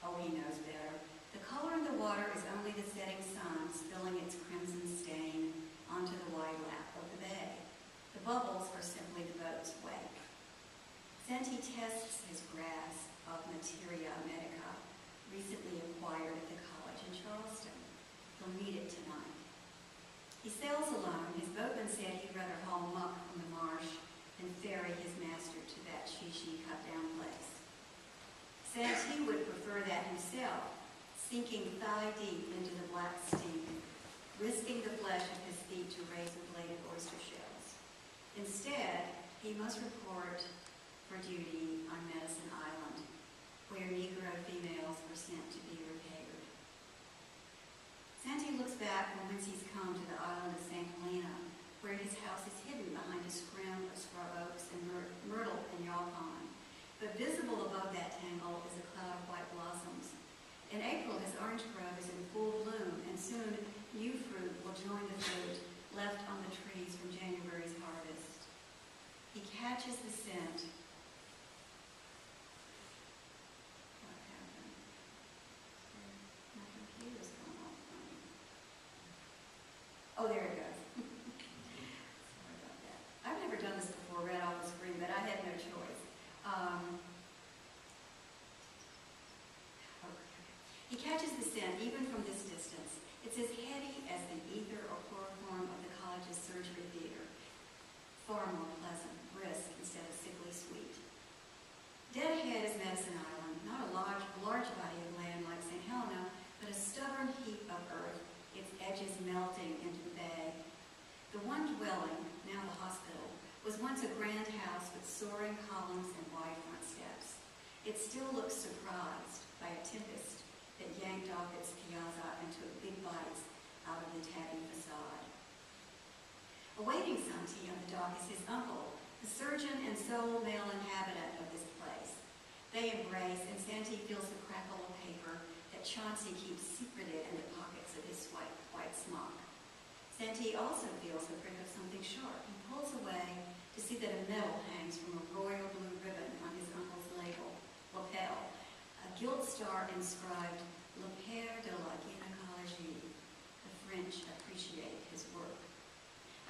Oh, he knows better. The color in the water is only the setting sun spilling its crimson stain onto the wide lap of the bay. The bubbles are simply the boat's wake. Santi tests his grasp of materia medica, recently acquired at the college in Charleston. He'll need it tonight. He sails alone. His boatman said he'd rather haul muck from the marsh than ferry his master to that she cut-down place. Says he would prefer that himself, sinking thigh-deep into the black steam, risking the flesh of his feet to razor-bladed oyster shells. Instead, he must report for duty on Medicine Island, where Negro females were sent to be repaired. Santi looks back from whence he's come to the island of St. Helena, where his house is hidden behind a scrim of scrub oaks and myrtle and yaw pine. But visible above that tangle is a cloud of white blossoms. In April, his orange grove is in full bloom, and soon new fruit will join the fruit left on the trees from January's harvest. He catches the scent. What happened? My computer's gone off funny. Oh, there it goes. Sorry about that. I've never done this before, read off the screen, but I had no choice. He catches the scent even from this distance. It's as heady as the ether or chloroform of the college's surgery theater. Far more pleasant, brisk, instead of sickly sweet. Dead ahead is Medicine Island, not a large body of land like St. Helena, but a stubborn heap of earth, its edges melting into the bay. The one dwelling, now the hospital, was once a grand house with soaring columns and wide front steps. It still looks surprised by a tempest that yanked off its piazza and took big bites out of the tabby facade. Awaiting Santi on the dock is his uncle, the surgeon and sole male inhabitant of this place. They embrace, and Santi feels the crackle of paper that Chauncey keeps secreted in the pockets of his white smock. Santi also feels the prick of something sharp and pulls away to see that a medal hangs from a royal blue ribbon on his uncle's lapel, a gilt star inscribed Le Père de la Gynecologie. The French appreciate his work.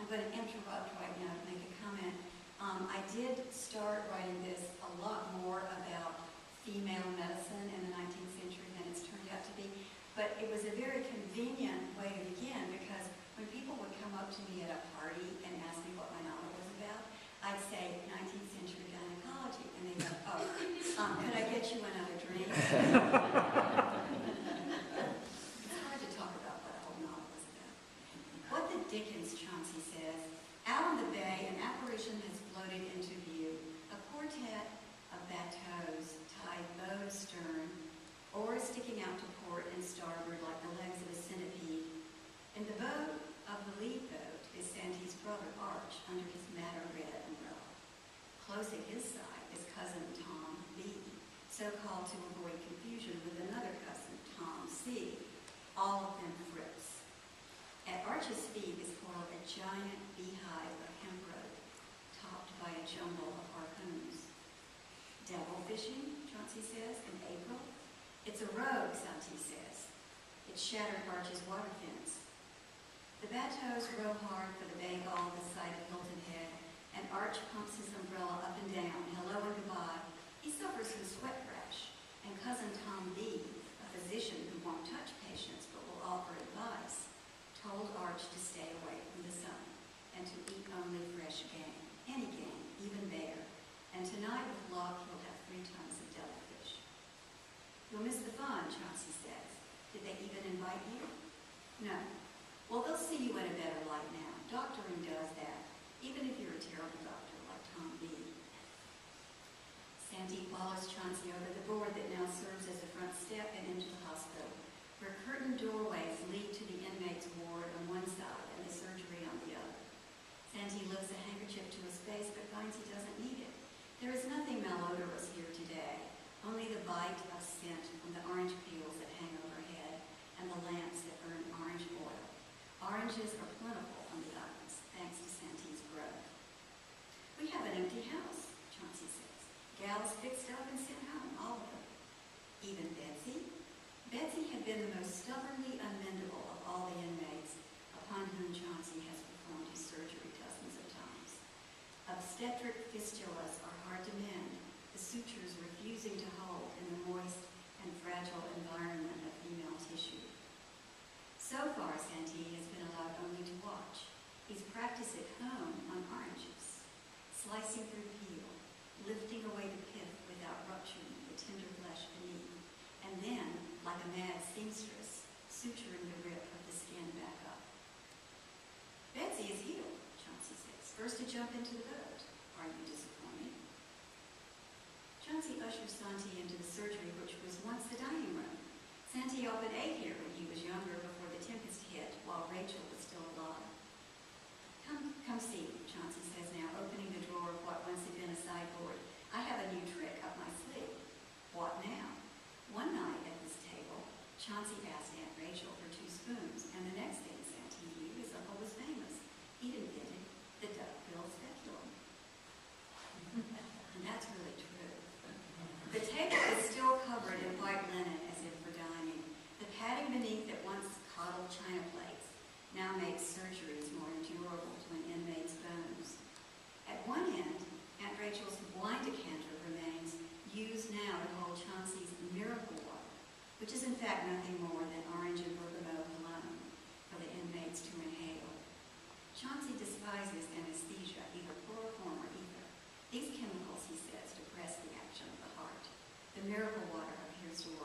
I'm going to interrupt right now to make a comment. I did start writing this a lot more about female medicine in the 19th century than it's turned out to be, but it was a very convenient way to begin because when people would come up to me at a party and ask me what my novel was about, I'd say 19th century gynecology, and they'd go, oh, could I get you another drink? It's hard to talk about what a whole novel is about. What the dickens, Chauncey says. Out on the bay, an apparition has floated into view, a quartet of bateaux tied bow to stern, oars sticking out to port and starboard like the legs of a centipede. In the boat of the lead boat is Santi's brother, Arch, under his madder red umbrella. Close at his side is cousin Tom B., so called to avoid confusion with another cousin, Tom C., all of them Frips. At Arch's feet is coiled a giant beehive of hemp rope, topped by a jumble of harpoons. Devil fishing, Chauncey says, in April. It's a rogue, Santi says. It shattered Arch's water fence. The bateaux row hard for the bay gull this side of Hilton Head, and Arch pumps his umbrella up and down, hello and goodbye. He suffers from sweat rash, and cousin Tom B., a physician who won't touch patients but will offer advice, told Arch to stay away from the sun and to eat only fresh game, any game, even bear. And tonight with luck, he'll have 3 tons of devilfish. You'll miss the fun, Chauncey says. Did they even invite you? No. Well, they'll see you in a better light now. Doctoring does that, even if you're a terrible doctor like Tom B. Santi follows Chauncey over the board that now serves as a front step and into the hospital, where curtained doorways lead to the inmates' ward on one side and the surgery on the other. Santi lifts a handkerchief to his face but finds he doesn't need it. There is nothing malodorous here today, only the bite of scent from the orange peels that hang overhead and the lamps that burn orange oil. Oranges are plentiful on the islands, thanks to Santi's grove. We have an empty house, Chauncey says. Gals fixed up and sent home, all of them. Obstetric fistulas are hard to mend, the sutures refusing to hold in the moist and fragile environment of female tissue. So far, Santee has been allowed only to watch. He's practiced at home on oranges, slicing through peel, lifting away the pith without rupturing the tender flesh beneath, and then, like a mad seamstress, suturing the rip of the skin back up. Betsy is healed, Chauncey says. First to jump into the boat. Are you disappointed? Chauncey ushers Santee into the surgery which was once the dining room. Santee often ate here when he was younger before the tempest hit while Rachel was still alive. Come see, Chauncey says now, opening the drawer of what once had been a sideboard. I have a new trick up my sleeve. What now? One night at this table, Chauncey asked Aunt Rachel for 2 spoons, and the next thing Santee knew, his uncle was famous. He'd invented the duck-bill speculum. And that's really true. The table is still covered in white linen as if for dining. The padding beneath that once coddled china plates now makes surgeries more endurable to an inmate's bones. At one end, Aunt Rachel's wine decanter remains, used now to hold Chauncey's miracle water, which is in fact nothing more than orange and bergamot cologne for the inmates to inhale. Chauncey despises anesthesia, either chloroform or ether. These chemicals, he says, depress the action of the heart. The miracle water appears to work